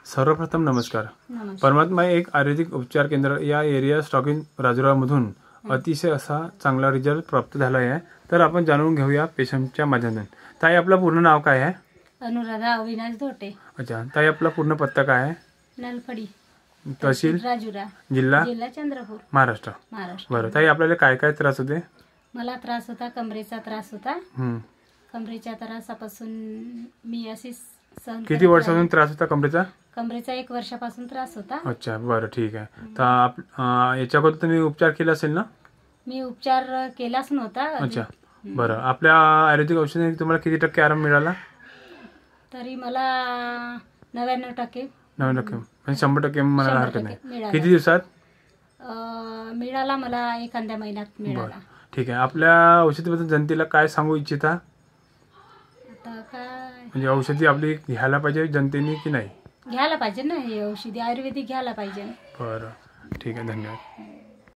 सर्वप्रथम नमस्कार. नमस्कार. परमात्मा एक आयुर्वेदिक उपचार केंद्र या एरिया स्टॉकिंग राजुरामधून अतिशय असा चांगला रिझल्ट प्राप्त झाला आहे. तर आपण जाणून घेऊया पेशंटच्या माध्यमातून. ताई, आपलं पूर्ण नाव काय आहे? अनुराधा अविनाश धोटे. अच्छा. ताई, आपला पूर्ण पत्ता काय आहे? नलफडी, तहसील राजुरा, जिल्हा चंद्रपूर, महाराष्ट्र. महाराष्ट्र. बरं ताई, आपल्याला काय काय त्रास होते? मला त्रास होता, कमरेचा त्रास होता. हम्म. कमरेच्या त्रासापासून मी अशी सहन किती करत वर्षापासून राहिली. त्रास होता कमरेचा? कमरेचा 1 वर्षापासून त्रास होता. अच्छा, बरं, ठीक आहे. तर याच्या अगोदर तुम्ही उपचार केला असेल ना? मी उपचार केलाच नव्हता. अच्छा, बरं. आपल्या आयुर्वेदिक औषधाने तुम्हाला किती टक्के आराम मिळाला? तरी मला 99%. 90%, म्हणजे 100% म्हणायला हरकत नाही. मिळाला. किती दिवसात? मिळाला मला एखाद्या महिन्यात मिळाला. बरं, ठीक आहे. आपल्या औषधीबद्दल जनतेला काय सांगू इच्छिता? आता काय म्हणजे औषधी आपली घ्यायला पाहिजे जनतेने की नाही? घ्यायला पाहिजे ना, हे औषधी आयुर्वेदिक घ्यायला पाहिजे. बरं, ठीक आहे. धन्यवाद.